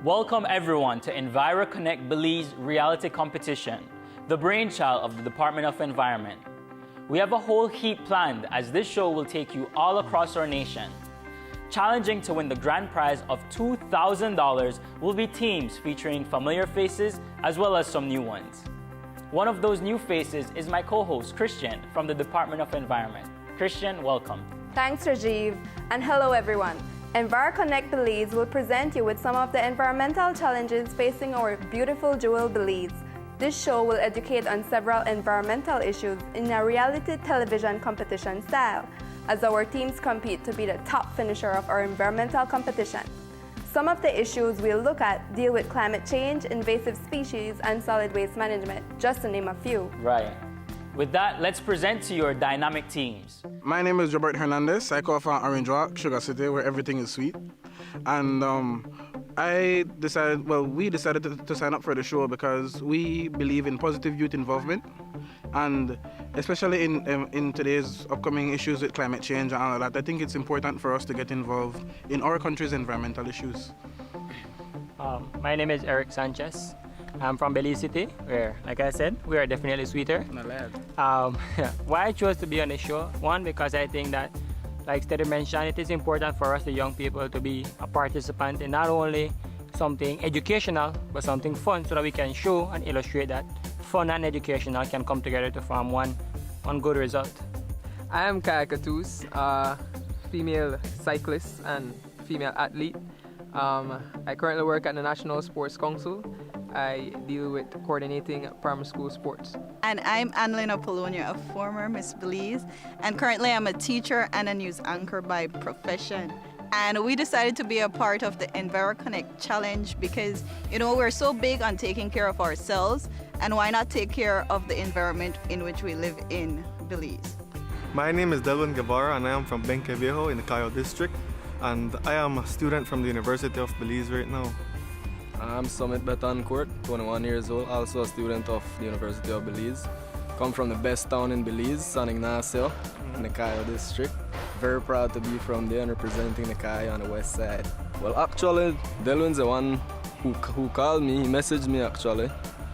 Welcome everyone to EnviroConnect Belize reality competition, the brainchild of the Department of Environment. We have a whole heap planned as this show will take you all across our nation. Challenging to win the grand prize of $2,000 will be teams featuring familiar faces as well as some new ones. One of those new faces is my co-host Christian from the Department of Environment. Christian, welcome. Thanks, Rajiv, and hello everyone. EnviroConnect Belize will present you with some of the environmental challenges facing our beautiful jewel Belize. This show will educate on several environmental issues in a reality television competition style, as our teams compete to be the top finisher of our environmental competition. Some of the issues we'll look at deal with climate change, invasive species, and solid waste management, just to name a few. Right. With that, let's present to you our dynamic teams. My name is Robert Hernandez. I come from Orange Walk, Sugar City, where everything is sweet. And we decided to sign up for the show because we believe in positive youth involvement, and especially in today's upcoming issues with climate change and all of that, I think it's important for us to get involved in our country's environmental issues. My name is Eric Sanchez. I'm from Belize City, where, like I said, we are definitely sweeter. Why I chose to be on the show? One, because I think that, like Steady mentioned, it is important for us, the young people, to be a participant in not only something educational, but something fun, so that we can show and illustrate that fun and educational can come together to form one good result. I am Kaya Katus, female cyclist and female athlete. I currently work at the National Sports Council. I deal with coordinating primary school sports. And I'm Annalyn Apollonia, a former Miss Belize, and currently I'm a teacher and a news anchor by profession. And we decided to be a part of the EnviroConnect challenge because, you know, we're so big on taking care of ourselves, and why not take care of the environment in which we live in Belize? My name is Delvin Guevara and I am from Benque Viejo in the Cayo district, and I am a student from the University of Belize right now. I'm Summit Betancourt, 21 years old, also a student of the University of Belize. Come from the best town in Belize, San Ignacio, in the Cayo district. Very proud to be from there and representing the Cayo on the west side. Well, actually, Delwin's the one who called me, he messaged me actually,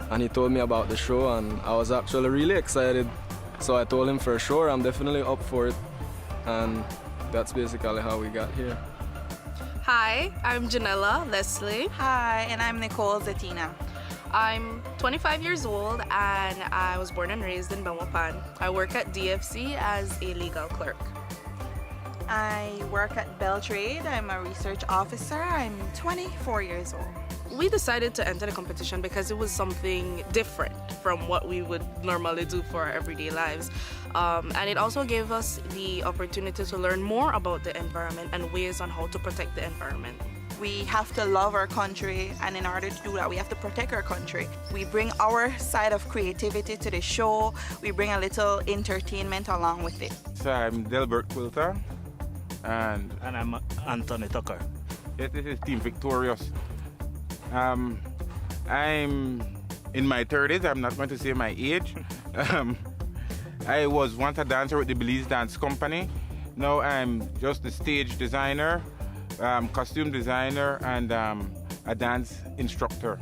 and he told me about the show, and I was actually really excited. So I told him for sure, I'm definitely up for it, and that's basically how we got here. Hi, I'm Janella Leslie. Hi, and I'm Nicole Zetina. I'm 25 years old and I was born and raised in Belmopan. I work at DFC as a legal clerk. I work at Beltrade. I'm a research officer. I'm 24 years old. We decided to enter the competition because it was something different from what we would normally do for our everyday lives. And it also gave us the opportunity to learn more about the environment and ways on how to protect the environment. We have to love our country, and in order to do that, we have to protect our country. We bring our side of creativity to the show. We bring a little entertainment along with it. So I'm Delbert Quilter. And I'm Anthony Tucker. Yes, this is Team Victorious. I'm in my 30s. I'm not going to say my age. I was once a dancer with the Belize Dance Company. Now I'm just a stage designer, costume designer, and a dance instructor.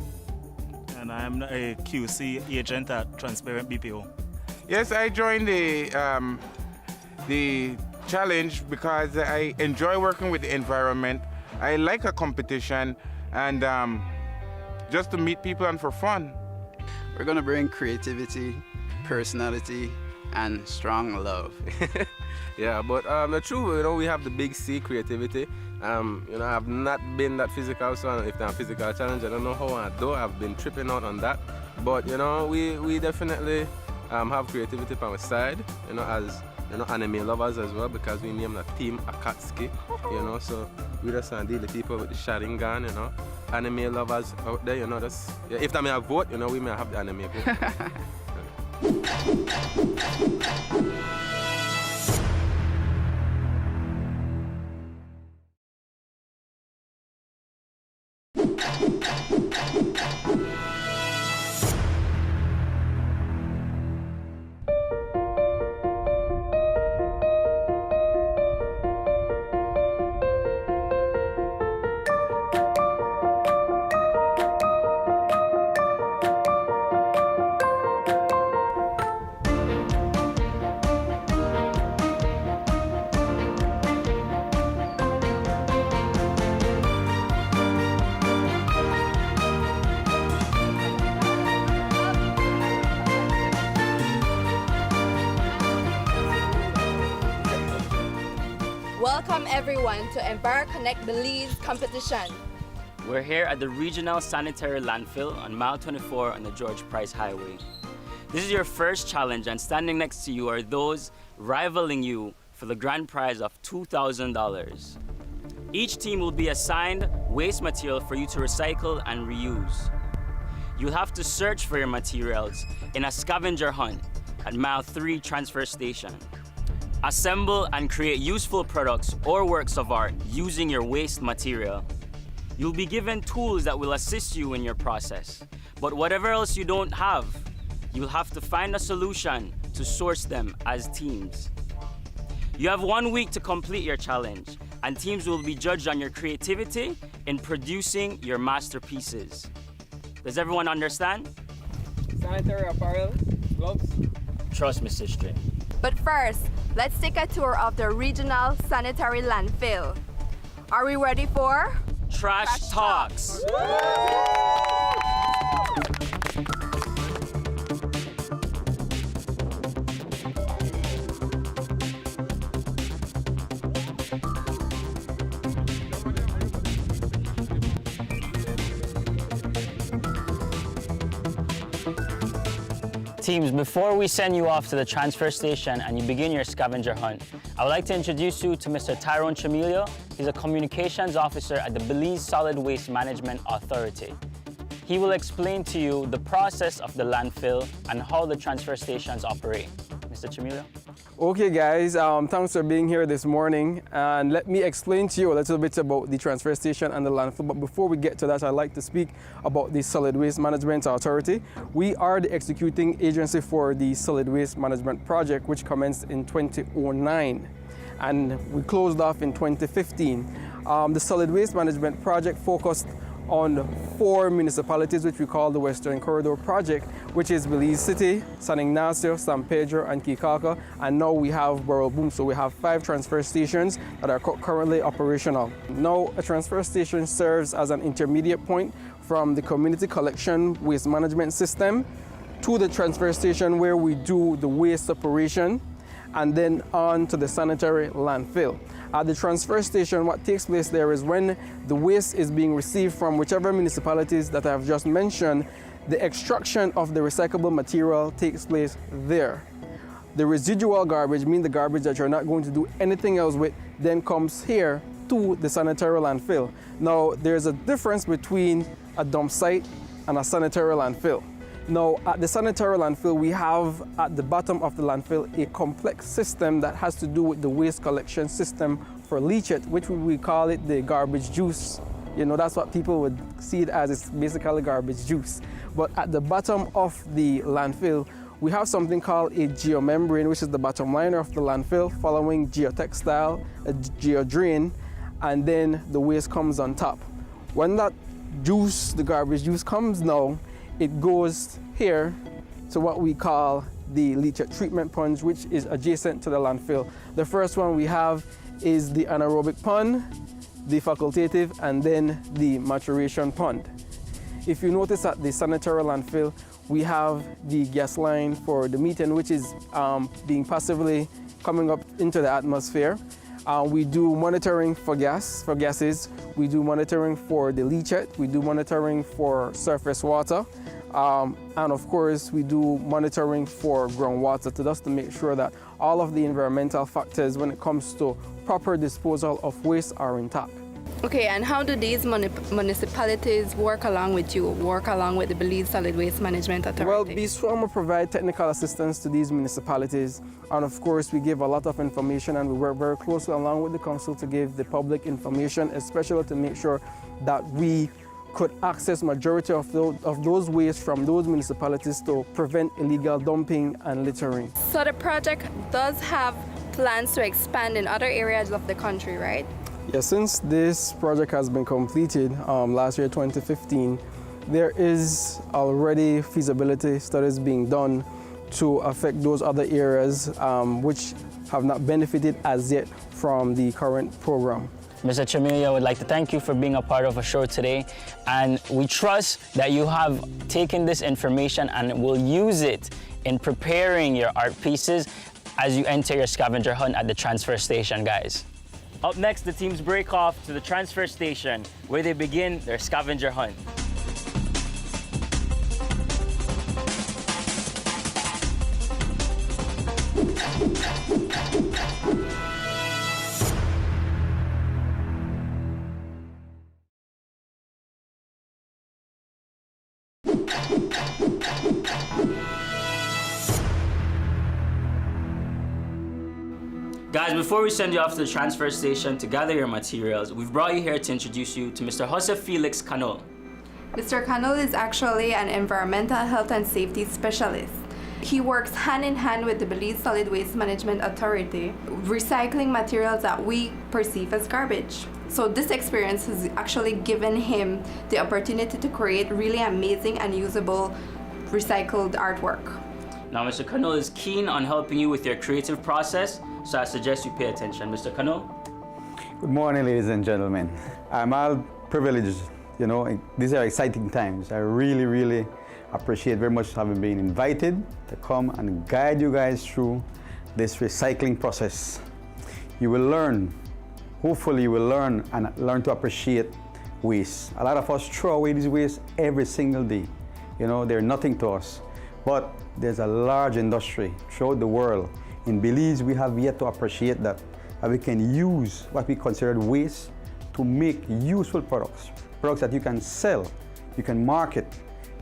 And I'm a QC agent at Transparent BPO. Yes, I joined the challenge because I enjoy working with the environment. I like a competition and just to meet people and for fun. We're going to bring creativity, personality, and strong love. Yeah, but the truth, you know, we have the big C, creativity. You know, I've not been that physical, so if there's a physical challenge, I don't know how I do. I've been tripping out on that. But, you know, we definitely have creativity on our side, you know, as, you know, anime lovers as well, because we name the team Akatsuki, you know, so we just deal with people with the Sharingan, you know, anime lovers out there, you know, that's, yeah, if they may have vote, you know, we may have the anime vote. everyone to EnviroConnect Belize competition. We're here at the Regional Sanitary Landfill on mile 24 on the George Price Highway. This is your first challenge, and standing next to you are those rivaling you for the grand prize of $2,000. Each team will be assigned waste material for you to recycle and reuse. You'll have to search for your materials in a scavenger hunt at mile 3 transfer station. Assemble and create useful products or works of art using your waste material. You'll be given tools that will assist you in your process, but whatever else you don't have, you'll have to find a solution to source them as teams. You have 1 week to complete your challenge, and teams will be judged on your creativity in producing your masterpieces. Does everyone understand? Sanitary apparel, gloves. Trust me, sister. But first, let's take a tour of the Regional Sanitary Landfill. Are we ready for Trash Talks? Teams, before we send you off to the transfer station and you begin your scavenger hunt, I would like to introduce you to Mr. Tyrone Chamilio. He's a communications officer at the Belize Solid Waste Management Authority. He will explain to you the process of the landfill and how the transfer stations operate. Mr. Chamilio? Okay guys, thanks for being here this morning, and let me explain to you a little bit about the transfer station and the landfill. But before we get to that, I'd like to speak about the Solid Waste Management Authority. We are the executing agency for the Solid Waste Management Project, which commenced in 2009 and we closed off in 2015. The Solid Waste Management Project focused on 4 municipalities, which we call the Western Corridor Project, which is Belize City, San Ignacio, San Pedro, and Kikaka, and now we have Borough Boom. So we have 5 transfer stations that are currently operational. Now, a transfer station serves as an intermediate point from the community collection waste management system to the transfer station where we do the waste separation, and then on to the sanitary landfill. At the transfer station, what takes place there is when the waste is being received from whichever municipalities that I've just mentioned, the extraction of the recyclable material takes place there. The residual garbage, meaning the garbage that you're not going to do anything else with, then comes here to the sanitary landfill. Now, there's a difference between a dump site and a sanitary landfill. Now, at the sanitary landfill, we have at the bottom of the landfill a complex system that has to do with the waste collection system for leachate, which we call it the garbage juice. You know, that's what people would see it as. It's basically garbage juice. But at the bottom of the landfill, we have something called a geomembrane, which is the bottom liner of the landfill, following geotextile, a geodrain, and then the waste comes on top. When that juice, the garbage juice, comes now, it goes here to what we call the leachate treatment pond, which is adjacent to the landfill. The first one we have is the anaerobic pond, the facultative, and then the maturation pond. If you notice at the sanitary landfill, we have the gas line for the methane, which is being passively coming up into the atmosphere. We do monitoring for gases. We do monitoring for the leachate. We do monitoring for surface water. And of course, we do monitoring for groundwater just to make sure that all of the environmental factors when it comes to proper disposal of waste are intact. Okay, and how do these municipalities work along with you, work along with the Belize Solid Waste Management Authority? Well, BSWAM will provide technical assistance to these municipalities. And of course, we give a lot of information, and we work very closely along with the council to give the public information, especially to make sure that we could access majority of those waste from those municipalities to prevent illegal dumping and littering. So the project does have plans to expand in other areas of the country, right? Yeah, since this project has been completed last year, 2015, there is already feasibility studies being done to affect those other areas which have not benefited as yet from the current program. Mr. Chamilio, I would like to thank you for being a part of our show today, and we trust that you have taken this information and will use it in preparing your art pieces as you enter your scavenger hunt at the transfer station, guys. Up next, the teams break off to the transfer station where they begin their scavenger hunt. Guys, before we send you off to the transfer station to gather your materials, we've brought you here to introduce you to Mr. Jose Felix Canol. Mr. Canol is actually an environmental health and safety specialist. He works hand in hand with the Belize Solid Waste Management Authority, recycling materials that we perceive as garbage. So this experience has actually given him the opportunity to create really amazing and usable recycled artwork. Now, Mr. Canol is keen on helping you with your creative process, so I suggest you pay attention. Mr. Canol? Good morning, ladies and gentlemen. I'm all privileged, you know, these are exciting times. I really appreciate very much having been invited to come and guide you guys through this recycling process. You will learn, hopefully you will learn and learn to appreciate waste. A lot of us throw away these waste every single day. You know, they're nothing to us. But there's a large industry throughout the world. In Belize, we have yet to appreciate that we can use what we consider waste to make useful products. Products that you can sell, you can market,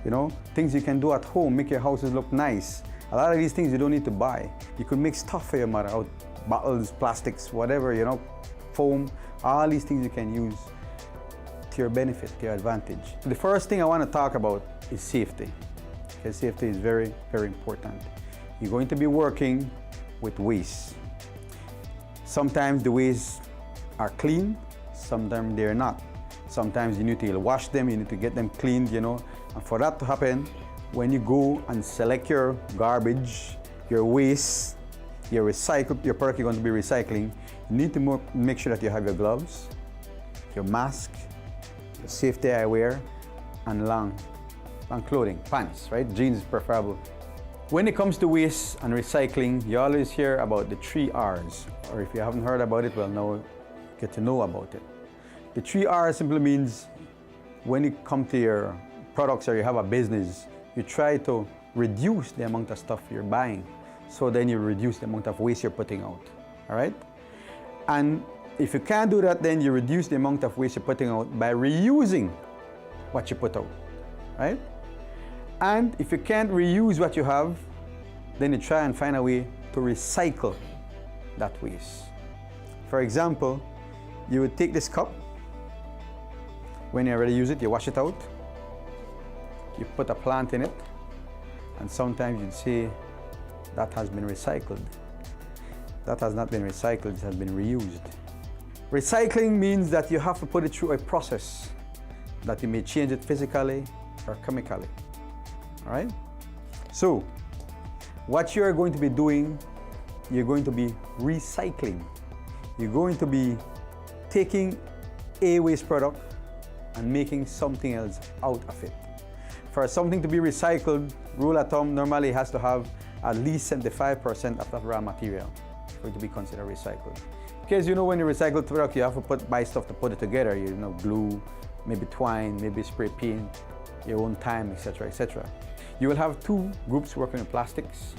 you know, things you can do at home, make your houses look nice. A lot of these things you don't need to buy. You could make stuff for your mother out, bottles, plastics, whatever, you know, foam, all these things you can use to your benefit, to your advantage. The first thing I want to talk about is safety. Okay, safety is very important. You're going to be working with waste. Sometimes the wastes are clean, sometimes they're not. Sometimes you need to wash them, you need to get them cleaned, you know. And for that to happen, when you go and select your garbage, your waste, your product you're going to be recycling, you need to make sure that you have your gloves, your mask, your safety eyewear, and long clothing, pants, right? Jeans is preferable. When it comes to waste and recycling, you always hear about the 3 R's, or if you haven't heard about it, well, now get to know about it. The 3 R's simply means when it comes to your products or you have a business, you try to reduce the amount of stuff you're buying, so then you reduce the amount of waste you're putting out, all right? And if you can't do that, then you reduce the amount of waste you're putting out by reusing what you put out, right? And if you can't reuse what you have, then you try and find a way to recycle that waste. For example, you would take this cup, when you already use it, you wash it out, you put a plant in it, and sometimes you'd say, that has been recycled. That has not been recycled, it has been reused. Recycling means that you have to put it through a process that you may change it physically or chemically. All right? So, what you're going to be doing, you're going to be recycling. You're going to be taking a waste product and making something else out of it. For something to be recycled, rule of thumb normally has to have at least 75% of that raw material for it to be considered recycled. Because you know when you recycle product, you have to buy stuff to put it together. You know, glue, maybe twine, maybe spray paint, your own time, etc., etc. You will have 2 groups working with plastics,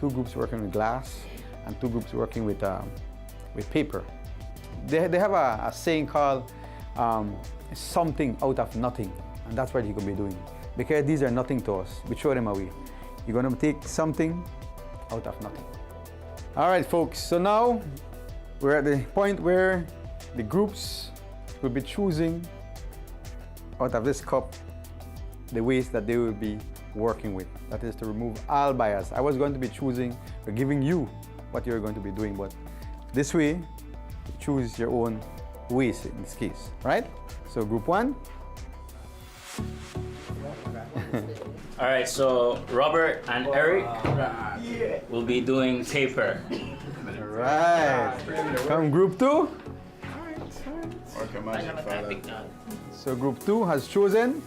2 groups working with glass, and 2 groups working with paper. They have a saying called something out of nothing, and that's what you could be doing. Because these are nothing to us, we throw them away. You're going to take something out of nothing. All right, folks, so now we're at the point where the groups will be choosing out of this cup the waste that they will be working with. That is to remove all bias. I was going to be choosing or giving you what you're going to be doing, but this way, you choose your own waste in this case, right? So group 1. All right, so Robert and Eric will be doing paper. All right. Come group 2. So group 2 has chosen.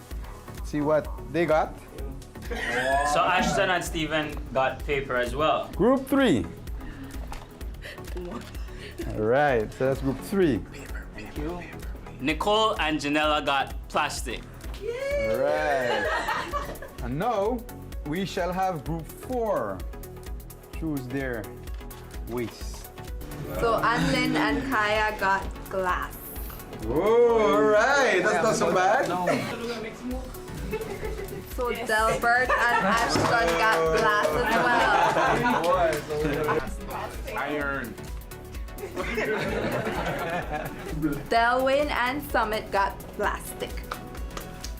See what they got. So Ashton and Steven got paper as well. Group 3. All right, so that's group 3. Thank you. Nicole and Janella got plastic. All right. And now we shall have group 4 choose their waste. So Anlin and Kaya got glass. Whoa, all right, that's not so bad. No. So Delbert and Ashton got glass as well. Iron. Delwyn and Summit got plastic.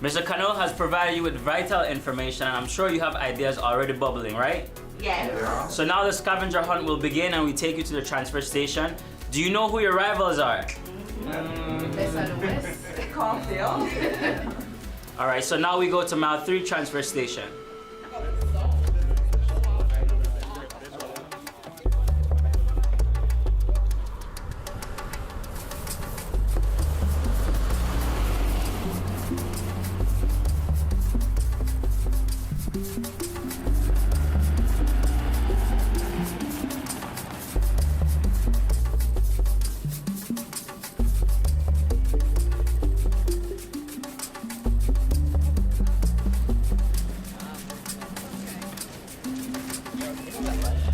Mr. Cano has provided you with vital information, and I'm sure you have ideas already bubbling, right? Yes. So now the scavenger hunt will begin and we take you to the transfer station. Do you know who your rivals are? All right, so now we go to mile 3 transfer station.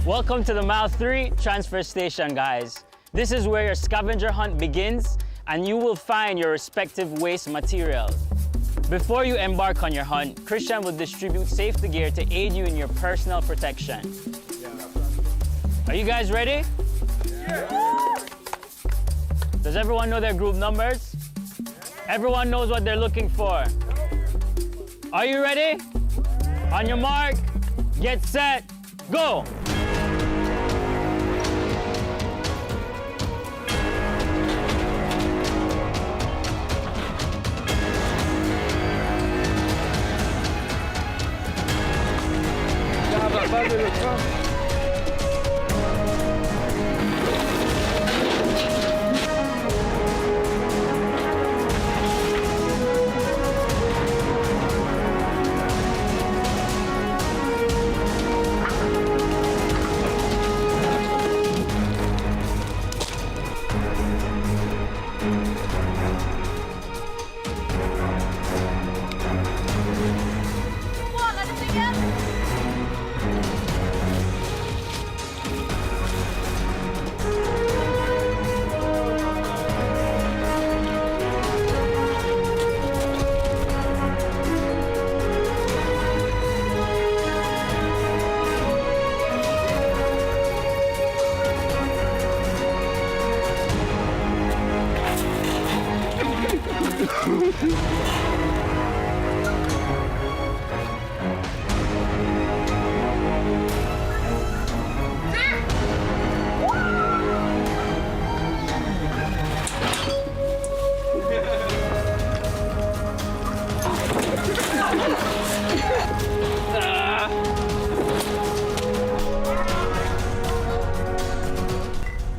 Welcome to the mile 3 transfer station, guys. This is where your scavenger hunt begins and you will find your respective waste materials. Before you embark on your hunt, Christian will distribute safety gear to aid you in your personal protection. Are you guys ready? Yeah. Does everyone know their group numbers? Everyone knows what they're looking for. Are you ready? On your mark, get set, go!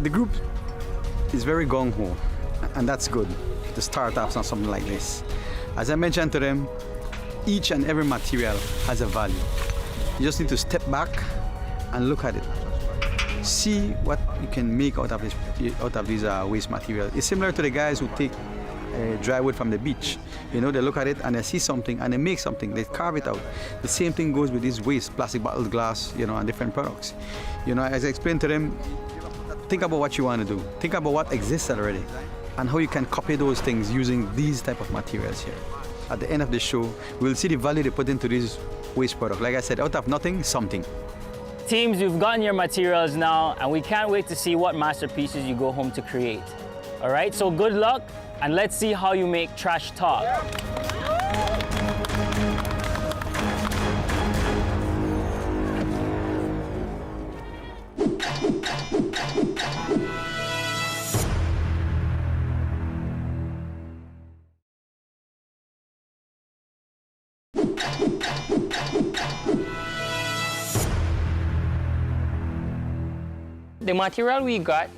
The group is very gung-ho, and that's good to start off on something like this. As I mentioned to them, each and every material has a value. You just need to step back and look at it. See what you can make out of these waste material. It's similar to the guys who take dry wood from the beach. You know, they look at it and they see something and they make something, they carve it out. The same thing goes with these waste, plastic bottles, glass, you know, and different products. You know, as I explained to them, think about what you want to do. Think about what exists already and how you can copy those things using these type of materials here. At the end of the show, we'll see the value they put into these waste products. Like I said, out of nothing, something. Teams, you've gotten your materials now, and we can't wait to see what masterpieces you go home to create. All right, so good luck, and let's see how you make trash talk. The material we got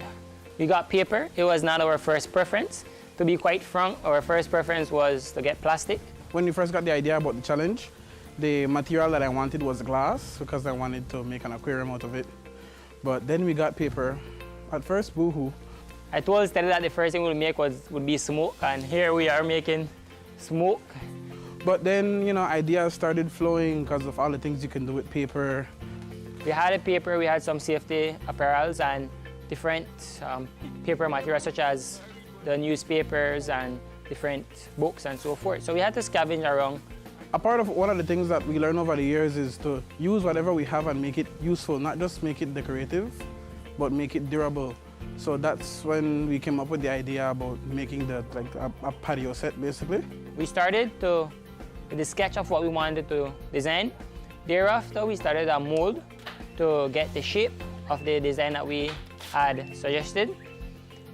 paper. It was not our first preference. To be quite frank, our first preference was to get plastic. When we first got the idea about the challenge, the material that I wanted was glass because I wanted to make an aquarium out of it. But then we got paper. At first, boohoo, I told Stella that the first thing we'll make would be smoke, and here we are making smoke. But then, ideas started flowing because of all the things you can do with paper. We had a paper, we had some safety apparels and different paper materials such as the newspapers and different books and so forth. So we had to scavenge around. A part of one of the things that we learned over the years is to use whatever we have and make it useful, not just make it decorative, but make it durable. So that's when we came up with the idea about making a patio set, basically. We started with the sketch of what we wanted to design. Thereafter, we started a mold to get the shape of the design that we had suggested.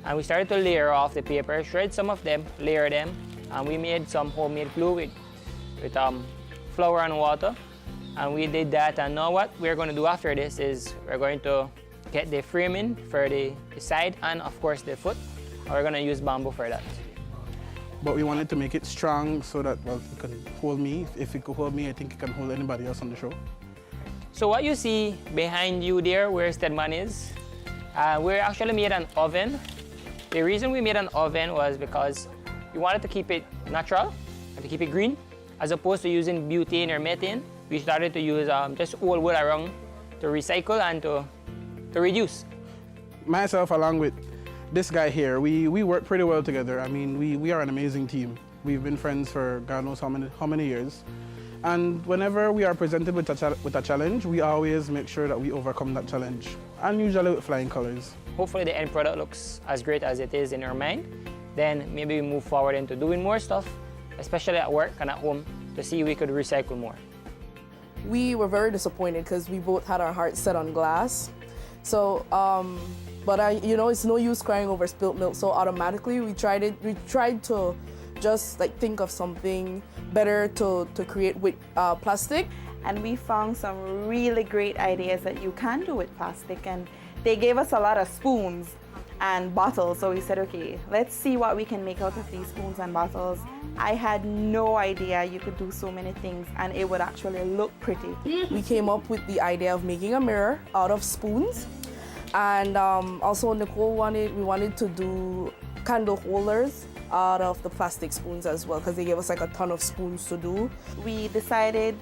And we started to layer off the paper, shred some of them, layer them, and we made some homemade glue with flour and water. And we did that, and now what we're going to do after this is we're going to get the framing for the side and of course the foot. And we're going to use bamboo for that. But we wanted to make it strong so that, well, it can hold me. If it could hold me, I think it can hold anybody else on the show. So what you see behind you there, where Stedman is, we actually made an oven. The reason we made an oven was because we wanted to keep it natural and to keep it green, as opposed to using butane or methane. We started to use just old wood around to recycle and to reduce. Myself, along with this guy here, we work pretty well together. I mean, we are an amazing team. We've been friends for God knows how many years. And whenever we are presented with a challenge, we always make sure that we overcome that challenge, and usually with flying colors. Hopefully the end product looks as great as it is in our mind. Then maybe we move forward into doing more stuff, especially at work and at home, to see if we could recycle more. We were very disappointed because we both had our hearts set on glass. So, it's no use crying over spilt milk. So automatically we tried to just think of something better to create with plastic. And we found some really great ideas that you can do with plastic, and they gave us a lot of spoons and bottles. So we said, okay, let's see what we can make out of these spoons and bottles. I had no idea you could do so many things and it would actually look pretty. We came up with the idea of making a mirror out of spoons. And also Nicole we wanted to do candle holders out of the plastic spoons as well, because they gave us a ton of spoons to do. We decided,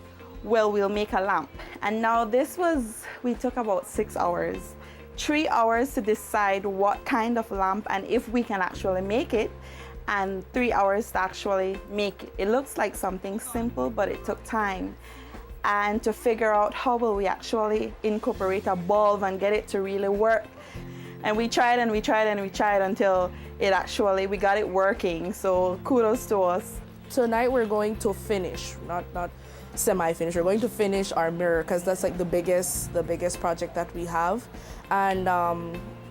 well, we'll make a lamp. And now we took about 6 hours. 3 hours to decide what kind of lamp and if we can actually make it, and 3 hours to actually make it. It looks like something simple, but it took time. And to figure out how will we actually incorporate a bulb and get it to really work. And we tried and we tried and we tried until we got it working. So kudos to us. Tonight we're going to finish, not semi-finish. We're going to finish our mirror because that's the biggest project that we have. And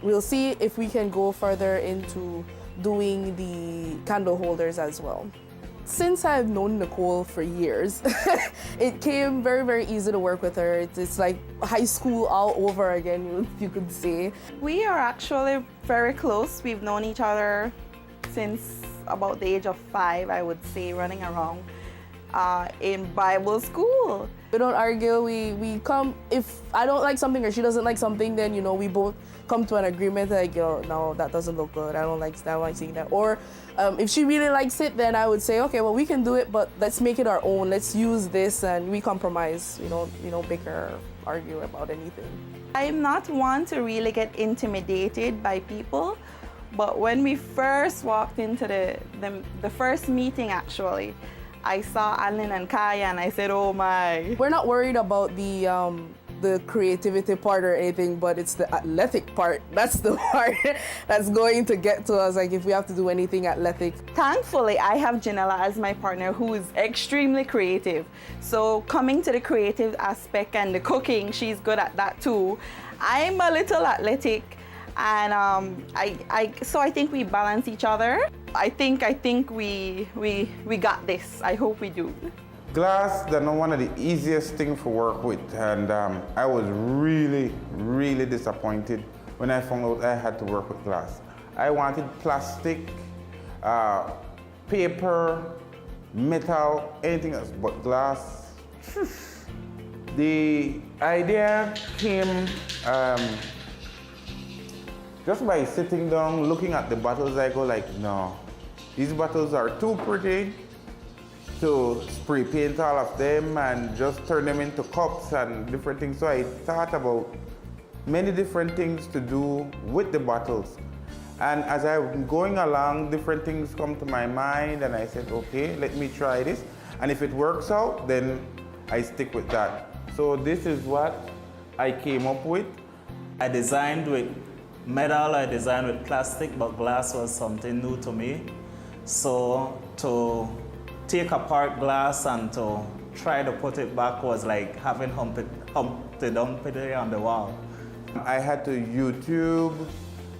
we'll see if we can go further into doing the candle holders as well. Since I've known Nicole for years, it came very, very easy to work with her. It's like high school all over again, you could say. We are actually very close. We've known each other since about the age of 5, I would say, running around in Bible school. We don't argue, we come, if I don't like something or she doesn't like something, then, we both come to an agreement no, that doesn't look good, I don't like seeing that. Or if she really likes it, then I would say, okay, well, we can do it, but let's make it our own. Let's use this, and we compromise. We don't bicker or argue about anything. I'm not one to really get intimidated by people, but when we first walked into the first meeting, actually, I saw Adeline and Kaya, and I said, oh my. We're not worried about the creativity part or anything, but it's the athletic part. That's the part that's going to get to us, if we have to do anything athletic. Thankfully, I have Janella as my partner, who is extremely creative. So coming to the creative aspect and the cooking, she's good at that too. I'm a little athletic, and so I think we balance each other. I think we got this. I hope we do. Glass, they're not one of the easiest things to work with, and I was really, really disappointed when I found out I had to work with glass. I wanted plastic, paper, metal, anything else but glass. The idea came just by sitting down, looking at the bottles, I go like, no, these bottles are too pretty to spray paint all of them and just turn them into cups and different things. So I thought about many different things to do with the bottles. And as I'm going along, different things come to my mind and I said, okay, let me try this. And if it works out, then I stick with that. So this is what I came up with. I designed with metal, I designed with plastic, but glass was something new to me. So to take apart glass and to try to put it back was like having Humpty Dumpty on the wall. I had to YouTube,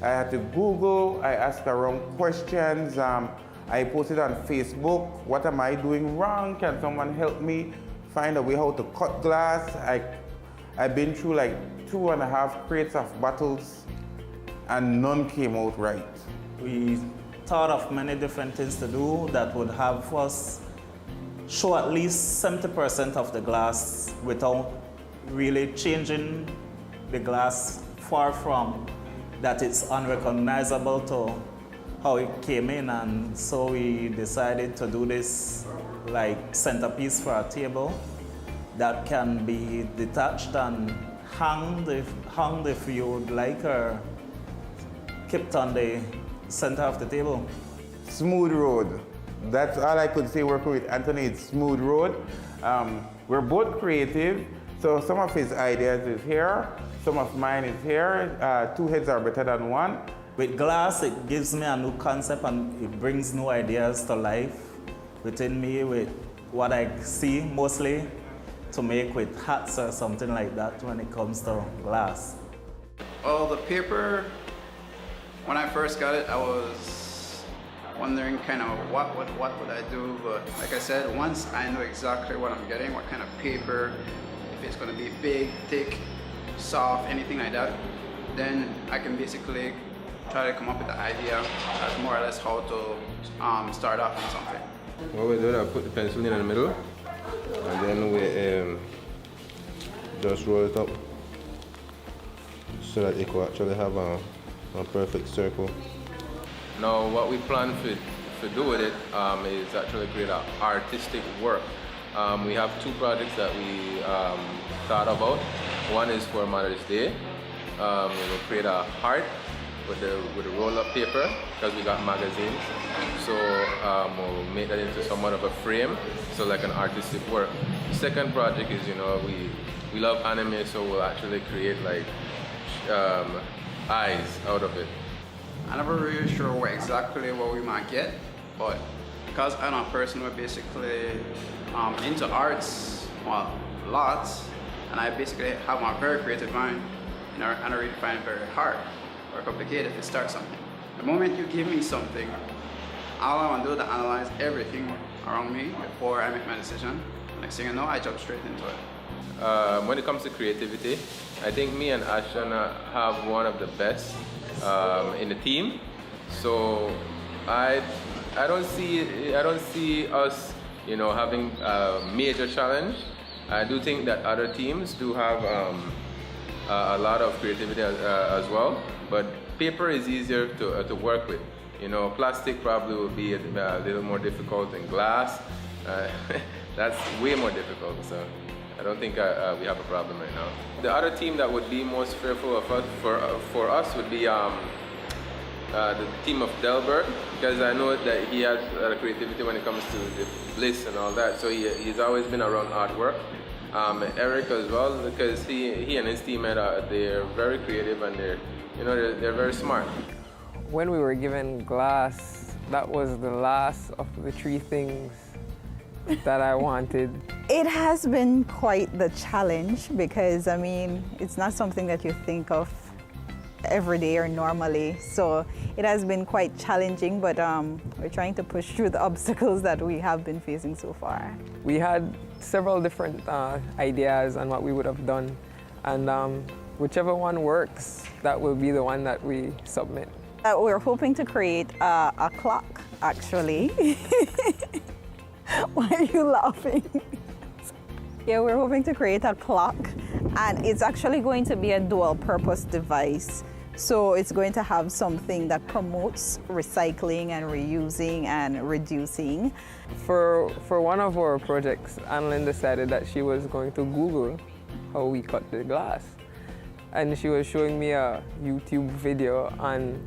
I had to Google, I asked around questions, I posted on Facebook, what am I doing wrong? Can someone help me find a way how to cut glass? I've been through like 2.5 crates of bottles and none came out right. We thought of many different things to do that would have us show at least 70% of the glass without really changing the glass far from that it's unrecognizable to how it came in, and so we decided to do this like centerpiece for a table that can be detached and hung if you would like, or kept on the center of the table. Smooth road. That's all I could say working with Anthony, it's smooth road. We're both creative, so some of his ideas is here, some of mine is here. Two heads are better than one. With glass, it gives me a new concept and it brings new ideas to life within me with what I see mostly to make with hats or something like that when it comes to glass. Well, the paper, when I first got it, I was wondering kind of what would I do, but like I said, once I know exactly what I'm getting, what kind of paper, if it's going to be big, thick, soft, anything like that, then I can basically try to come up with the idea as more or less how to start off on something. What we do, I put the pencil in the middle, and then we just roll it up so that it could actually have a perfect circle. Now, what we plan to do with it is actually create an artistic work. We have two projects that we thought about. One is for Mother's Day. We'll create a heart with a roll-up paper because we got magazines. So we'll make that into somewhat of a frame, so like an artistic work. The second project is, we love anime, so we'll actually create like eyes out of it. I'm never really sure exactly what we might get, but because I'm a person who basically into arts, well, lots, and I basically have a very creative mind, and I really find it very hard or complicated to start something. The moment you give me something, all I want to do is analyze everything around me before I make my decision. Next thing I know, I jump straight into it. When it comes to creativity, I think me and Ashton have one of the best in the team. So I don't see us, having a major challenge. I do think that other teams do have a lot of creativity as well, but paper is easier to work with. Plastic probably will be a little more difficult than glass. That's way more difficult, so I don't think we have a problem right now. The other team that would be most fearful of us, for us would be the team of Delbert, because I know that he has a lot of creativity when it comes to the bliss and all that, so he's always been around artwork. Eric as well, because he and his teammate, they're very creative and they're very smart. When we were given glass, that was the last of the three things that I wanted. It has been quite the challenge because, it's not something that you think of every day or normally. So it has been quite challenging, but we're trying to push through the obstacles that we have been facing so far. We had several different ideas on what we would have done, and whichever one works, that will be the one that we submit. We're hoping to create a clock, actually. Why are you laughing? Yeah, we're hoping to create a clock, and it's actually going to be a dual-purpose device. So it's going to have something that promotes recycling and reusing and reducing. For one of our projects, Annalyn decided that she was going to Google how we cut the glass. And she was showing me a YouTube video on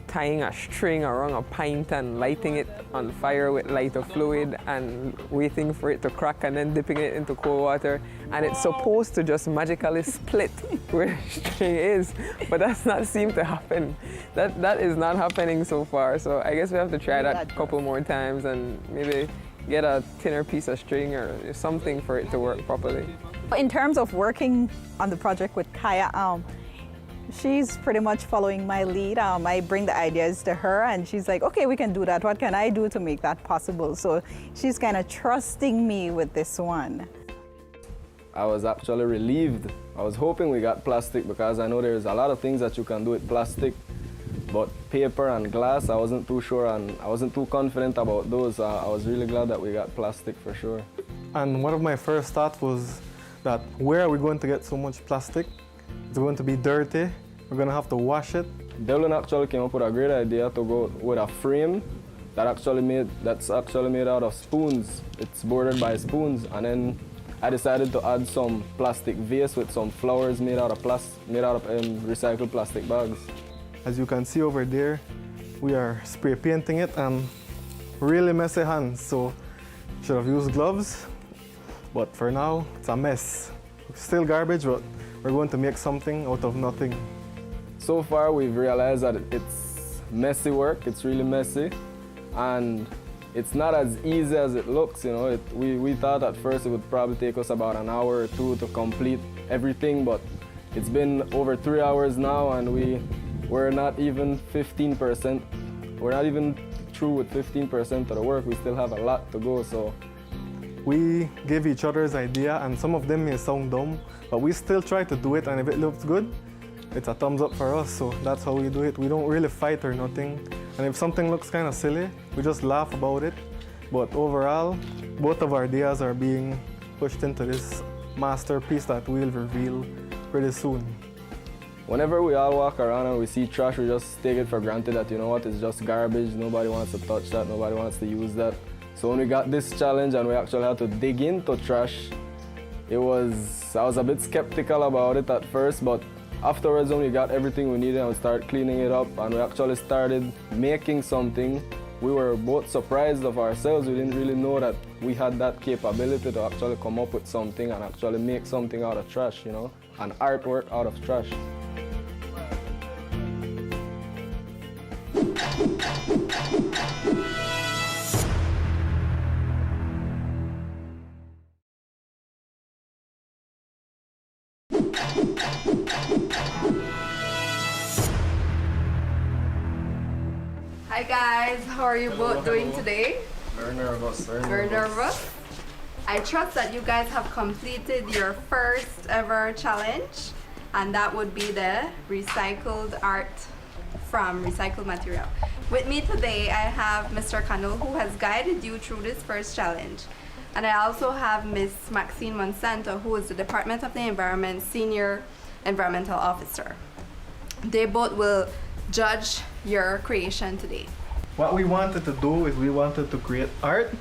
tying a string around a pint and lighting it on fire with lighter fluid and waiting for it to crack and then dipping it into cold water. And it's supposed to just magically split where the string is, but that's not seemed to happen. That is not happening so far. So I guess we have to try that a couple more times and maybe get a thinner piece of string or something for it to work properly. In terms of working on the project with Kaya, she's pretty much following my lead. I bring the ideas to her and she's like, okay, we can do that. What can I do to make that possible? So she's kind of trusting me with this one. I was actually relieved. I was hoping we got plastic because I know there's a lot of things that you can do with plastic, but paper and glass, I wasn't too sure and I wasn't too confident about those. I was really glad that we got plastic for sure. And one of my first thoughts was that where are we going to get so much plastic? It's going to be dirty. We're going to have to wash it. Devlin actually came up with a great idea to go with a frame that's actually made out of spoons. It's bordered by spoons, and then I decided to add some plastic vase with some flowers made out of recycled plastic bags. As you can see over there, we are spray painting it and really messy hands, so should have used gloves. But for now, it's a mess. Still garbage, but we're going to make something out of nothing. So far, we've realized that it's messy work. It's really messy, and it's not as easy as it looks. You know, we thought at first it would probably take us about an hour or two to complete everything, but it's been over 3 hours now, and we're not even 15%. We're not even through with 15% of the work. We still have a lot to go. So we give each other's idea, and some of them may sound dumb, but we still try to do it, and if it looks good, it's a thumbs up for us. So that's how we do it. We don't really fight or nothing. And if something looks kind of silly, we just laugh about it. But overall, both of our ideas are being pushed into this masterpiece that we'll reveal pretty soon. Whenever we all walk around and we see trash, we just take it for granted that, you know what, it's just garbage. Nobody wants to touch that. Nobody wants to use that. So when we got this challenge and we actually had to dig into trash, I was a bit skeptical about it at first, but afterwards when we got everything we needed and we started cleaning it up and we actually started making something, we were both surprised of ourselves. We didn't really know that we had that capability to actually come up with something and actually make something out of trash, you know, an artwork out of trash. Hi guys, how are you both doing today? Very nervous. Very nervous? I trust that you guys have completed your first ever challenge, and that would be the recycled art from recycled material. With me today I have Mr. Cano, who has guided you through this first challenge. And I also have Miss Maxine Monsanto, who is the Department of the Environment Senior Environmental Officer. They both will judge your creation today. What we wanted to do is we wanted to create art,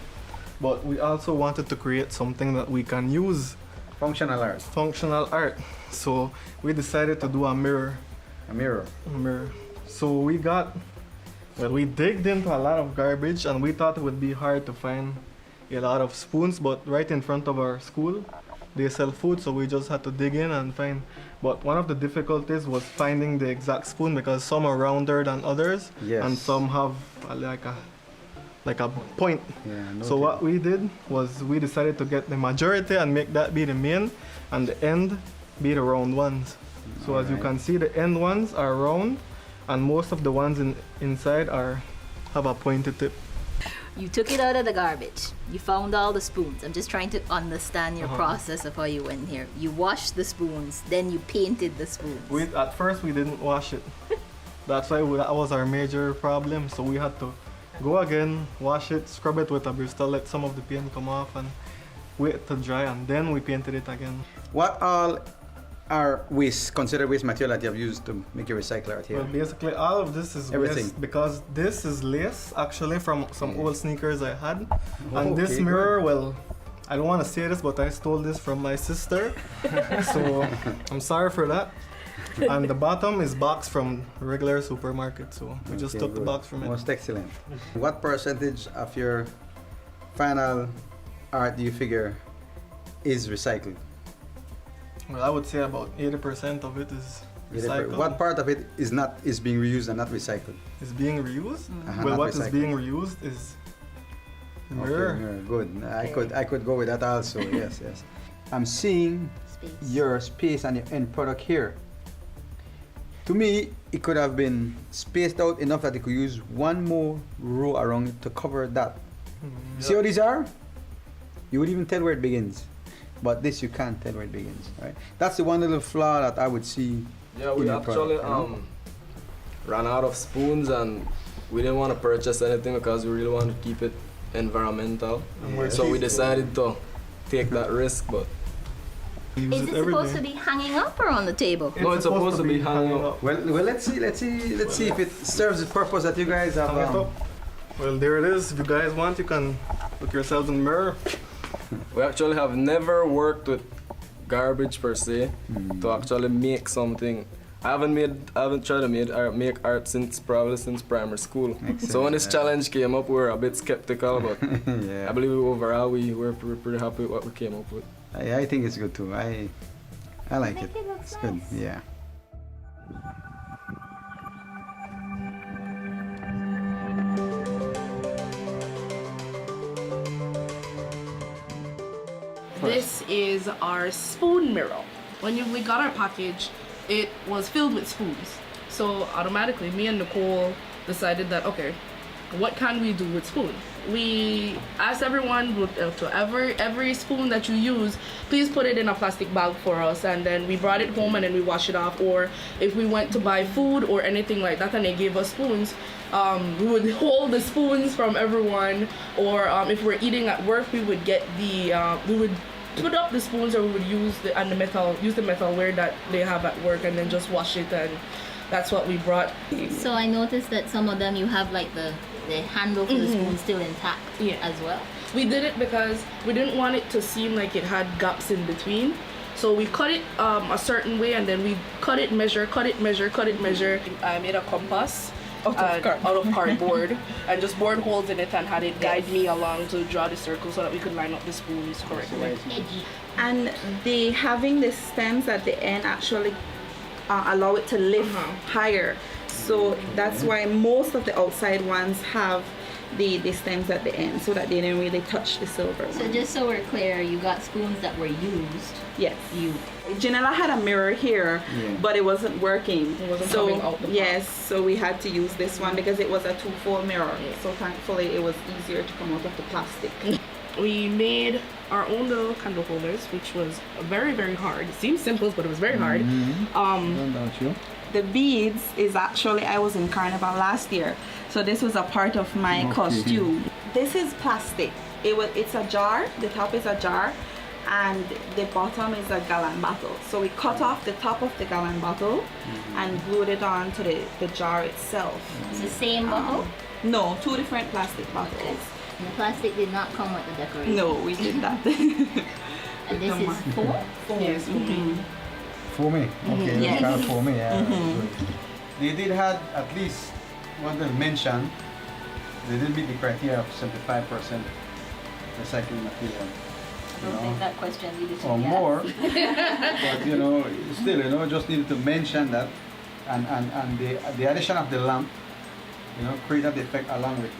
but we also wanted to create something that we can use. Functional art. Functional art. So we decided to do a mirror. A mirror. A mirror. So we digged into a lot of garbage, and we thought it would be hard to find a lot of spoons, but right in front of our school, they sell food, so we just had to dig in and find. But one of the difficulties was finding the exact spoon because some are rounder than others, yes, and some have like a point. Yeah, so what we did was we decided to get the majority and make that be the main, and the end be the round ones. So as you can see, the end ones are round, and most of the ones inside have a pointed tip. You took it out of the garbage. You found all the spoons. I'm just trying to understand your process of how you went here. You washed the spoons, then you painted the spoons. At first we didn't wash it. That's why that was our major problem. So we had to go again, wash it, scrub it with a Bristol, let some of the paint come off, and wait to dry, and then we painted it again. What all are waste, considered waste material that you have used to make your recycler out here? Well, basically, all of this is Everything. waste because this is lace actually from some old sneakers I had, Oh, and this okay, mirror, good. well, I don't want to say this, but I stole this from my sister, so I'm sorry for that. And the bottom is box from regular supermarket, so we just Okay, took the good. box from it. Most excellent. What percentage of your final art do you figure is recycled? Well, I would say about 80% of it is recycled. What part of it is being reused and not recycled? Is being reused? Uh-huh, Well, not what is recycled. being reused is the mirror. Okay, mirror. Good. I could go with that also. Yes, yes. I'm seeing your space and your end product here. To me, it could have been spaced out enough that you could use one more row around it to cover that. See how these are? You would even tell where it begins. But this you can't tell where it begins, right? That's the one little flaw that I would see. Yeah, we in your actually product, you know? ran out of spoons and we didn't want to purchase anything because we really wanted to keep it environmental. Yeah. So we decided to take that risk, but Is it supposed to be hanging up or on the table? no, it's supposed to be hanging up. Well, let's see if it serves the purpose that you guys have. Hang it up. Well, there it is. If you guys want, you can look yourselves in the mirror. We actually have never worked with garbage per se to actually make something. I haven't tried to make art since primary school. So when this challenge came up, we were a bit skeptical, but Yeah. I believe overall we were pretty happy with what we came up with. I think it's good too. I like it. It's good. Yeah. This is our spoon mirror. When we got our package, it was filled with spoons. So automatically, me and Nicole decided that, okay, what can we do with spoon? We asked everyone to every spoon that you use, please put it in a plastic bag for us, and then we brought it home and then we wash it off. Or if we went to buy food or anything like that and they gave us spoons, we would hold the spoons from everyone. Or if we're eating at work, we would get we would put up the spoons, or we would use the metalware that they have at work and then just wash it, and that's what we brought. So I noticed that some of them you have like the handle for the spoon still intact as well. We did it because we didn't want it to seem like it had gaps in between. So we cut it a certain way, and then we cut it, measure. I made a compass out of cardboard and just bored holes in it and had it guide me along to draw the circle so that we could line up the spoons correctly. And having the stems at the end actually allow it to lift higher. So that's why most of the outside ones have the stems at the end, so that they didn't really touch the silver. So just so we're clear, you got spoons that were used. Yes. Janella had a mirror here, but it wasn't working. It wasn't coming out the yes, so we had to use this one because it was a 2-fold mirror. So thankfully it was easier to come out of the plastic. We made our own little candle holders, which was very, very hard. It seems simple, but it was very hard. The beads is actually, I was in Carnival last year, so this was a part of my costume. This is plastic. It's a jar, the top is a jar, and the bottom is a gallon bottle. So we cut off the top of the gallon bottle and glued it on to the jar itself. It's the same bottle? No, 2 different plastic bottles. And the plastic did not come with the decoration? No, we did that. And this is foam? Yes, For me, okay, Yes. kind of for me, yeah. Good. They did have at least what they mentioned. They did meet the criteria of 75% recycling material. I don't think that question needed to Or be more, asked. but still, just needed to mention that, and the addition of the lamp, created the effect along with,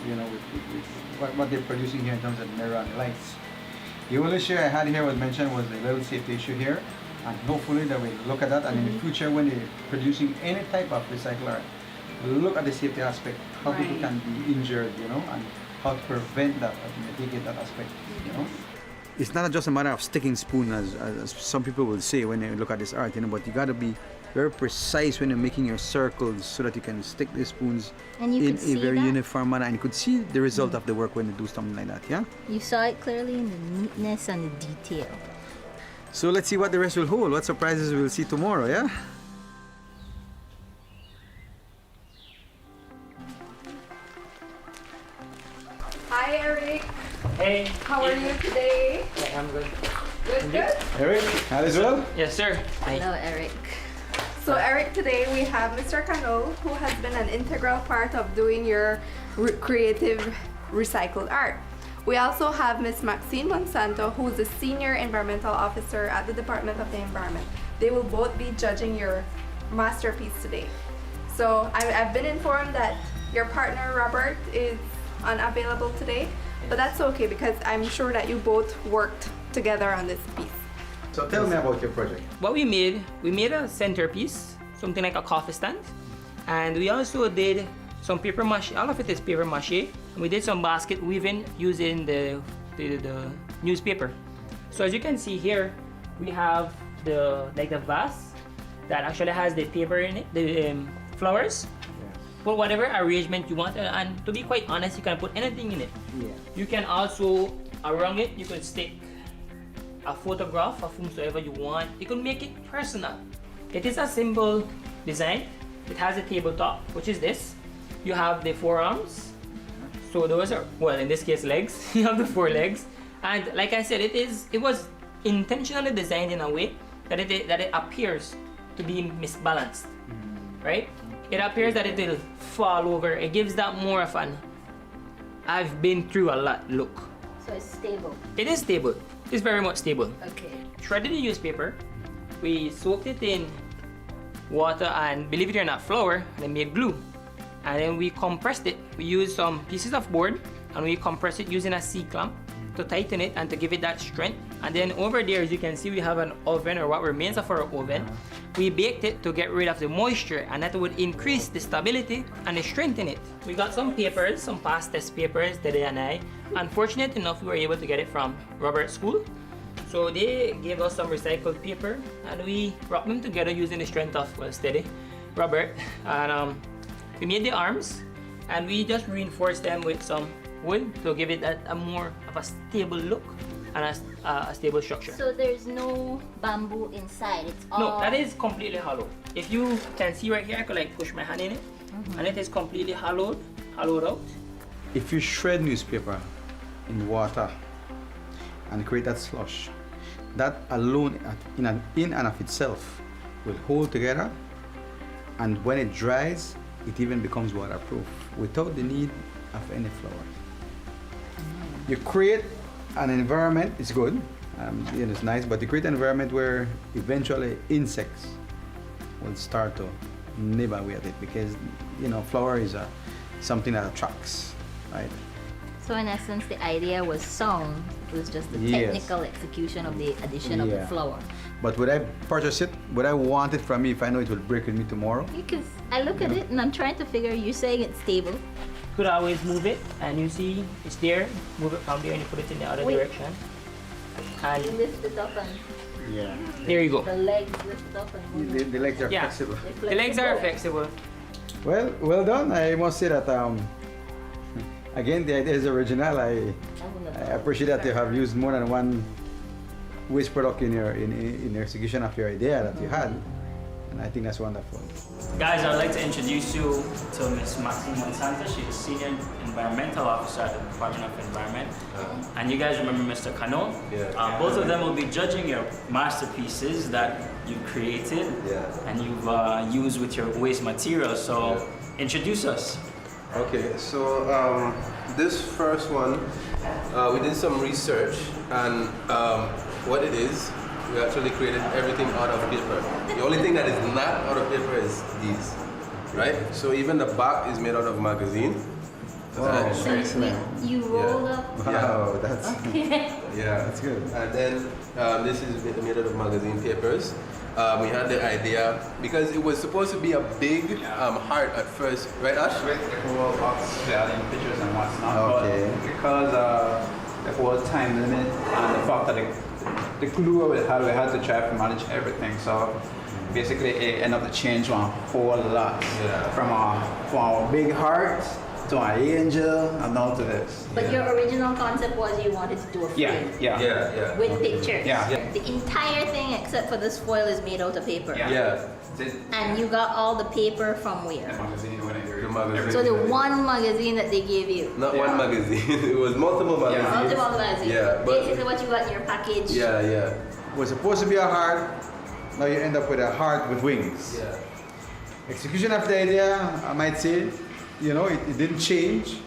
with what they're producing here in terms of mirror and lights. The only issue I had here was mentioned was a little safety issue here, and hopefully that we look at that, and in the future when they're producing any type of recycler, look at the safety aspect, how people can be injured, and how to prevent that, or to mitigate that aspect, It's not just a matter of sticking spoon, as some people will say when they look at this art, but you got to be very precise when you're making your circles so that you can stick the spoons And you in could see a very that? uniform manner, and you could see the result of the work when you do something like that, yeah? You saw it clearly in the neatness and the detail. So let's see what the rest will hold, what surprises we'll see tomorrow, yeah? Hi, Eric. Hey. How are you today? Yeah, I'm good. Good. Eric, all is well? Yes, sir. Hello, Eric. So Eric, today we have Mr. Cano, who has been an integral part of doing your creative recycled art. We also have Miss Maxine Monsanto, who is a senior environmental officer at the Department of the Environment. They will both be judging your masterpiece today. So I've been informed that your partner Robert is unavailable today, but that's okay because I'm sure that you both worked together on this piece. So tell me about your project. What we made a centerpiece, something like a coffee stand, and we also did some paper mache. All of it is paper mache. And we did some basket weaving using the newspaper. So as you can see here, we have the vase that actually has the paper in it, the flowers. Put whatever arrangement you want, and to be quite honest, you can put anything in it. Yeah. You can also, around it, you can stick a photograph of whomsoever you want. You can make it personal. It is a simple design. It has a tabletop, which is this. You have the forearms. So those are, well, in this case, legs. You have the 4 legs. And like I said, it was intentionally designed in a way that it appears to be misbalanced, right? It appears that it will fall over. It gives that more of an I've been through a lot look. So it's stable. It is stable. It's very much stable. Okay. Shredded the newspaper. We soaked it in water and, believe it or not, flour, and then made glue. And then we compressed it. We used some pieces of board and we compressed it using a C-clamp to tighten it and to give it that strength. And then over there, as you can see, we have an oven, or what remains of our oven. We baked it to get rid of the moisture, and that would increase the stability and the strength in it. We got some papers, some past test papers, Dede and I. Unfortunate enough, we were able to get it from Robert's school. So they gave us some recycled paper, and we wrapped them together using the strength of, well, steady, Robert. And we made the arms, and we just reinforced them with some wood to give it a more of a stable look and a stable structure. So there's no bamboo inside, it's all... No, that is completely hollow. If you can see right here, I could like push my hand in it, and it is completely hollowed out. If you shred newspaper in water and create that slush, that alone in and of itself will hold together, and when it dries, it even becomes waterproof without the need of any flour. You create an environment, it's good, it's nice, but you create an environment where eventually insects will start to nib away at it, because flour is something that attracts, right? So in essence, the idea was sound. It was just the technical execution of the addition of the flour. But would I purchase it? Would I want it from me if I know it will break with me tomorrow? Because I look at it and I'm trying to figure, you're saying it's stable. You could always move it, and you see it's there. Move it from there and you put it in the other direction. And you lift it up and... there you go. The legs lift up and move. The legs are flexible. The legs are flexible. Well done. I must say that again, the idea is original. I appreciate that you have used more than one waste product in your execution of your idea that you had, and I think that's wonderful. Guys, I'd like to introduce you to Ms. Maxine Monsanto. She's a Senior Environmental Officer at the Department of Environment. And you guys remember Mr. Cano? Both of them will be judging your masterpieces that you've created and you've used with your waste materials. So introduce us. Okay, so this first one, we did some research, and what it is, we actually created everything out of paper. The only thing that is not out of paper is these, right? So even the back is made out of magazine. Wow, so you rolled up. Wow, that's that's good. And then this is made out of magazine papers. We had the idea because it was supposed to be a big heart at first, right, Ash? With the whole box selling pictures and what's not. Okay. But because the whole time limit and the fact that the glue we had to try to manage everything. So basically, it ended up to change one whole lot from our big heart to my angel, and now to this. But your original concept was you wanted to do a frame. Yeah. With pictures. Yeah. The entire thing except for this foil is made out of paper. Yeah. And you got all the paper from where? The magazine when I hear The magazine. So the one magazine that they gave you. Not one magazine. It was multiple magazines. Multiple magazines. Yeah, but basically what you got in your package. yeah. It was supposed to be a heart, now you end up with a heart with wings. Yeah. Execution of the idea, I might say, you know, it didn't change,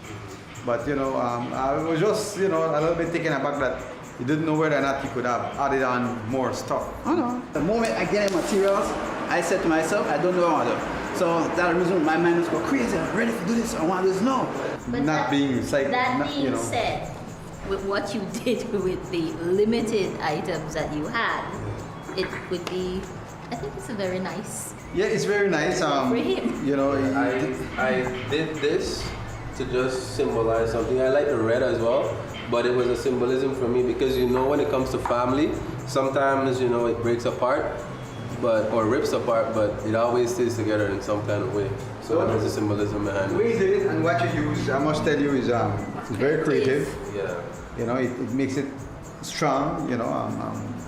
but you know, I was just, you know, a little bit taken aback that he didn't know whether or not he could have added on more stuff. Oh no. The moment I get in materials, I said to myself, I don't know what I want to do. So that reason my mind was go crazy. I'm ready to do this. I want to do this. No. But not being like that not, being you know. said, with what you did with the limited items that you had, it would be, I think it's a very nice. Yeah, it's very nice. Frame. You know, I did this to just symbolize something. I like the red as well, but it was a symbolism for me because you know when it comes to family, sometimes you know it breaks apart, or rips apart, but it always stays together in some kind of way. So that was the symbolism behind the it. way you did it and what you use, I must tell you, is it's very creative. Yeah. You know, it makes it strong. You know,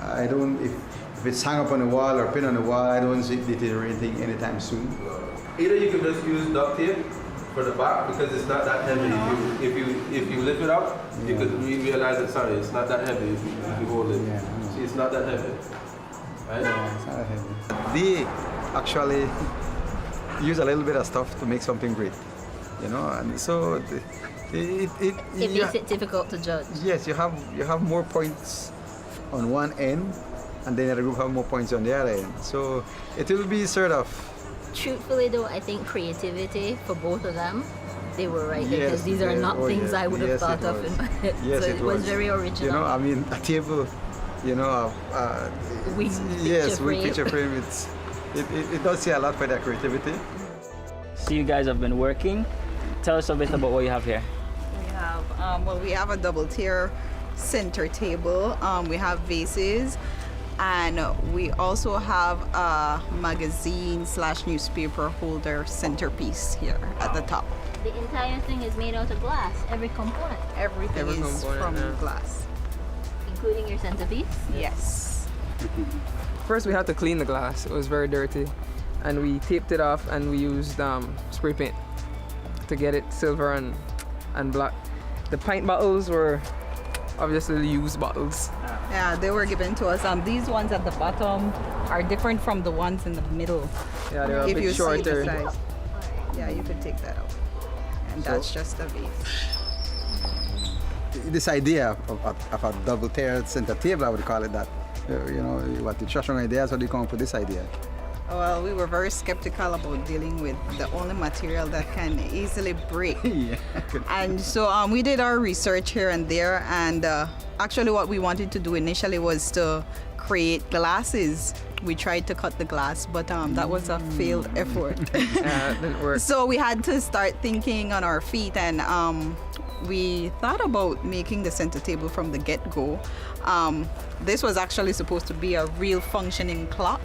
I don't if it's hung up on the wall or pin on the wall, I don't see it deteriorating anytime soon. Either you could just use duct tape for the back because it's not that heavy. If you lift it up, you could realize that sorry, it's not that heavy if you hold it. See, it's not that heavy. Right? Yeah, it's not that heavy. They actually use a little bit of stuff to make something great. You know, and so It makes it difficult to judge. Yes, you have more points on one end, and then the group have more points on the other end. So it will be sort of. Truthfully though, I think creativity for both of them, they were right Yes, because these are not things I would have thought of in my head. Yes, so it was very original. You know, I mean, a table, you know, yes, with picture frame. It does say a lot for their creativity. So you guys have been working. Tell us a bit about what you have here. We have, we have a double tier center table. We have vases, and we also have a magazine / newspaper holder centerpiece here at the top. The entire thing is made out of glass, every component. Everything is from glass. Including your centerpiece? Yes. First we had to clean the glass. It was very dirty. And we taped it off and we used spray paint to get it silver and black. The pint bottles were obviously used bottles. Yeah, they were given to us. These ones at the bottom are different from the ones in the middle. Yeah, they're a if bit you shorter. See the size. Yeah, you could take that out. And that's just a vase. This idea of a double tier center table, I would call it that. You know, what the traditional idea, so they come up with this idea. Well, we were very skeptical about dealing with the only material that can easily break. Yeah. And so we did our research here and there, and actually what we wanted to do initially was to create glasses. We tried to cut the glass, but that was a failed effort. It didn't work. So we had to start thinking on our feet, and we thought about making the center table from the get-go. This was actually supposed to be a real functioning clock.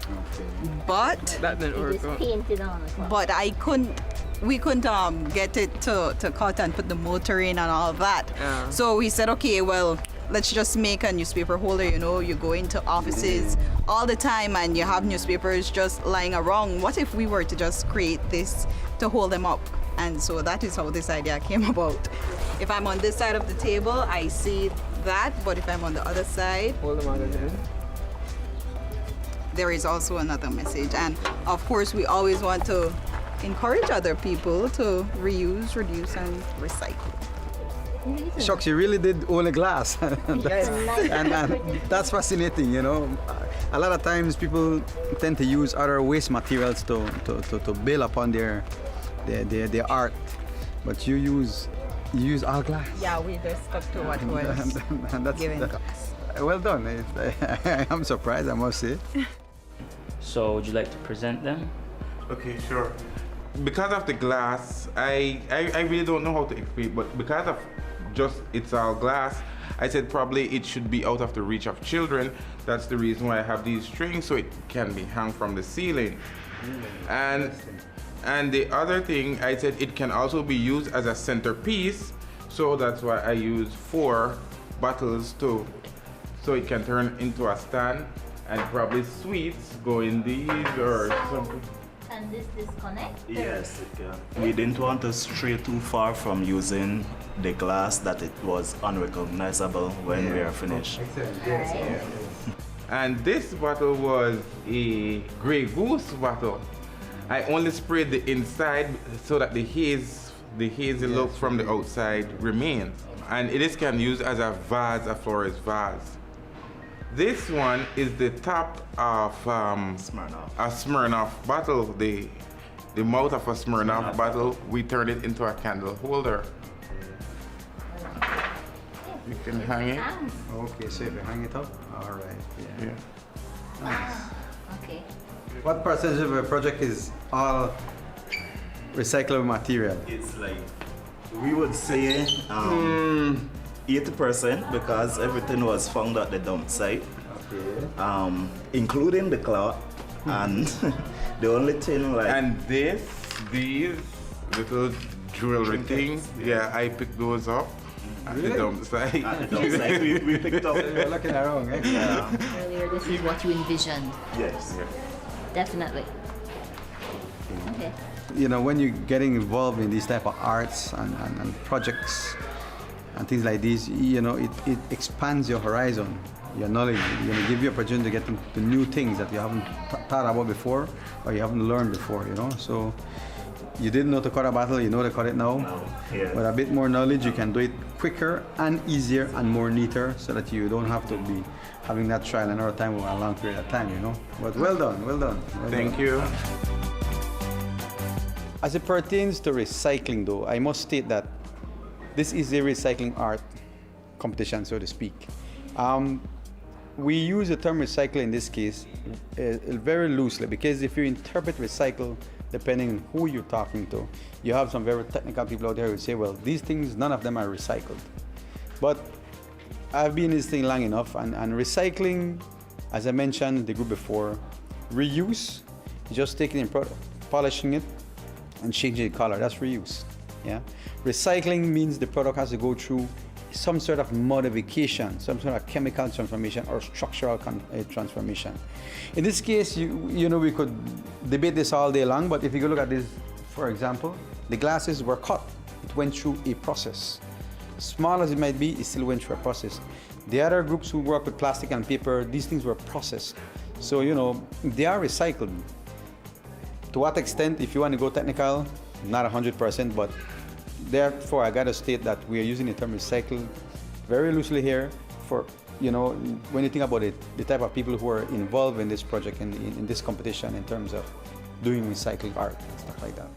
Okay. But that didn't work. It was painted on the clock. But we couldn't get it to cut and put the motor in and all of that. Yeah. So we said, okay, well, let's just make a newspaper holder. You know, you go into offices all the time and you have newspapers just lying around. What if we were to just create this to hold them up? And so that is how this idea came about. If I'm on this side of the table, I see that, but if I'm on the other side, hold the magazine. There is also another message. And of course, we always want to encourage other people to reuse, reduce, and recycle. Shucks, you really did own a glass. Yes. and that's fascinating, you know. A lot of times people tend to use other waste materials to build upon their art, but you use all glass. Yeah, we just stuck to what was given glass. Well done. I'm surprised, I must say. So would you like to present them? Okay, sure. Because of the glass, I really don't know how to explain, but because of just it's all glass, I said probably it should be out of the reach of children. That's the reason why I have these strings, so it can be hung from the ceiling. And And the other thing, I said it can also be used as a centerpiece, so that's why I use 4 bottles too. So it can turn into a stand, and probably sweets go in these or something. Can this disconnect? Yes, it can. We didn't want to stray too far from using the glass that it was unrecognizable when we are finished. Yeah. And this bottle was a Grey Goose bottle. I only sprayed the inside so that the hazy look from the outside remains. And it can use as a vase, a florist vase. This one is the top of a Smirnoff bottle, the mouth of a Smirnoff bottle. We turn it into a candle holder. You can hang it. Okay, so if you hang it up, all right. Yeah. Nice. Okay. What percentage of a project is all recyclable material? It's like, we would say 80% because everything was found at the dump site, including the cloth, and the only thing like... And these little jewelry things, yeah, I picked those up at the dump site. At the dump site, we picked up. You're looking around, eh? Yeah. Earlier, this is what you envisioned. Yes. Definitely. Okay. You know, when you're getting involved in these type of arts and projects and things like this, you know, it expands your horizon, your knowledge. It's going to give you opportunity to get into new things that you haven't thought about before or you haven't learned before, you know. So you didn't know to cut a bottle, you know to cut it now. Yeah. With a bit more knowledge, you can do it quicker and easier and more neater so that you don't have to be having that trial and error time over a long period of time, you know. But well done, well done. Thank you. As it pertains to recycling though, I must state that this is a recycling art competition, so to speak. We use the term recycle in this case very loosely because if you interpret recycle, depending on who you're talking to, you have some very technical people out there who say, well, these things, none of them are recycled. But I've been in this thing long enough, and recycling, as I mentioned in the group before, reuse, just taking it and polishing it and changing the color, that's reuse. Yeah. Recycling means the product has to go through some sort of modification, some sort of chemical transformation or structural transformation. In this case, you know, we could debate this all day long, but if you look at this, for example, the glasses were cut. It went through a process. Small as it might be, it still went through a process. The other groups who work with plastic and paper, these things were processed. So, you know, they are recycled. To what extent, if you want to go technical, not 100%, but therefore I gotta state that we are using the term recycle very loosely here for, you know, when you think about it, the type of people who are involved in this project and in this competition in terms of doing recycled art and stuff like that.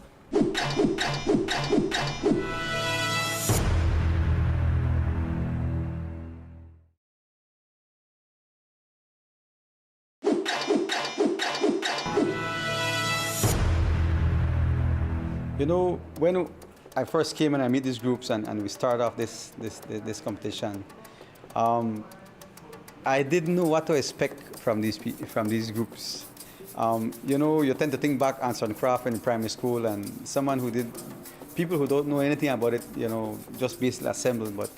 You know, when I first came and I meet these groups and we start off this competition, I didn't know what to expect from these groups. You know, you tend to think back on some craft in primary school and people who don't know anything about it, you know, just basically assembled. But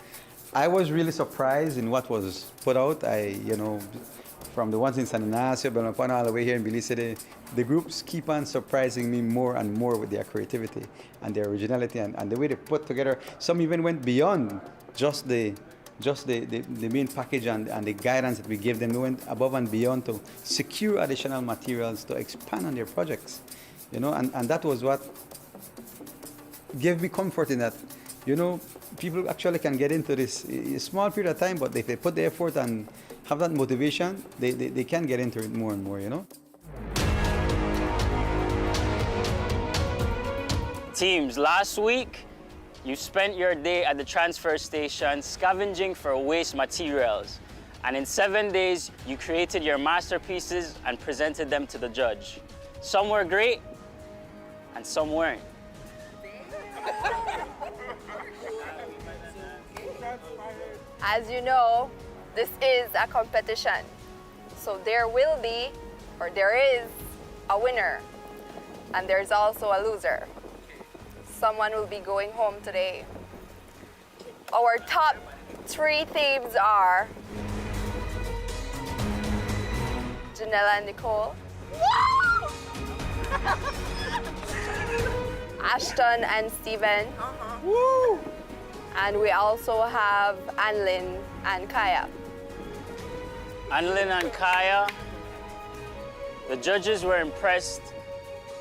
I was really surprised in what was put out. You know, from the ones in Sanitary, but all the way here in Belize City, the groups keep on surprising me more and more with their creativity and their originality and the way they put together. Some even went beyond just the main package and the guidance that we gave them. They went above and beyond to secure additional materials to expand on their projects. You know, and that was what gave me comfort in that, you know, people actually can get into this in a small period of time, but if they put the effort and have that motivation, they can get into it more and more, you know. Teams, last week, you spent your day at the transfer station scavenging for waste materials. And in 7 days, you created your masterpieces and presented them to the judge. Some were great, and some weren't. As you know, this is a competition. So there will be, or there is, a winner. And there's also a loser. Someone will be going home today. Our top 3 thieves are Janella and Nicole, Ashton and Steven, and we also have Anlin and Kaya. Anlin and Kaya, the judges were impressed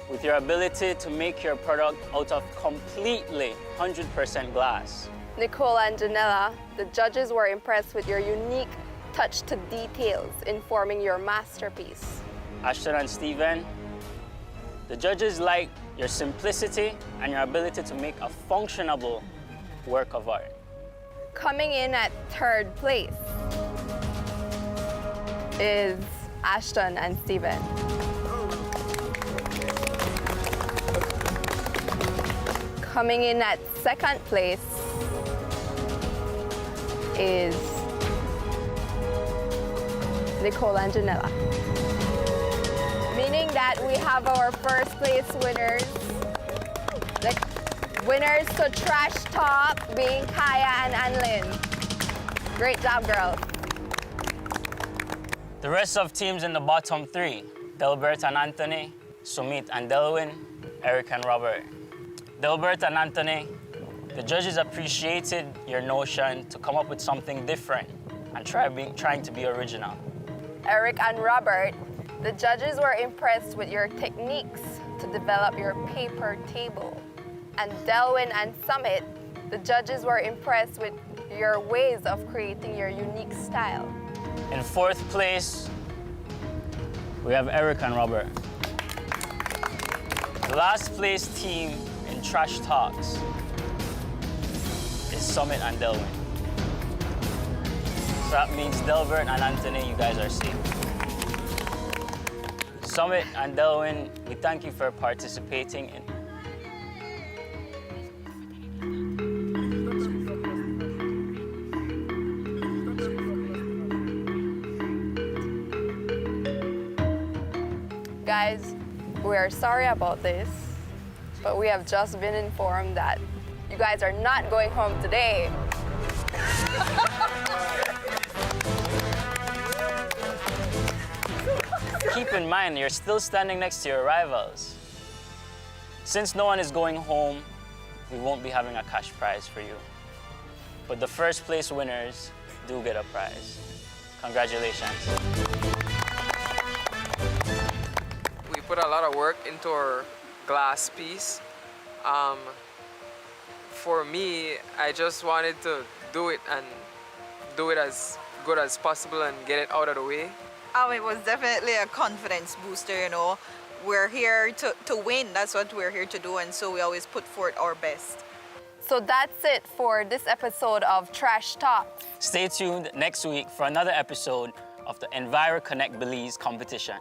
with your ability to make your product out of completely 100% glass. Nicole and Janella, the judges were impressed with your unique touch to details in forming your masterpiece. Ashton and Steven, the judges liked your simplicity and your ability to make a functionable work of art. Coming in at 3rd place is Ashton and Steven. Coming in at 2nd place is Nicole and Janella. Meaning that we have our 1st place winners. The winners to Trash Talk being Kaya and Anlin. Great job, girls. The rest of teams in the bottom 3, Delbert and Anthony, Sumit and Delwin, Eric and Robert. Delbert and Anthony, the judges appreciated your notion to come up with something different and trying to be original. Eric and Robert, the judges were impressed with your techniques to develop your paper table. And Delwin and Summit, the judges were impressed with your ways of creating your unique style. In 4th place, we have Eric and Robert. The last place team in Trash Talks is Summit and Delwin. So that means Delbert and Anthony, you guys are safe. Summit and Delwin, we thank you for participating in. Guys, we are sorry about this, but we have just been informed that you guys are not going home today. Keep in mind, you're still standing next to your rivals. Since no one is going home, we won't be having a cash prize for you. But the 1st place winners do get a prize. Congratulations. We put a lot of work into our glass piece. For me, I just wanted to do it and do it as good as possible and get it out of the way. It was definitely a confidence booster, you know. We're here to win. That's what we're here to do, and so we always put forth our best. So that's it for this episode of Trash Talk. Stay tuned next week for another episode of the EnviroConnect Belize competition.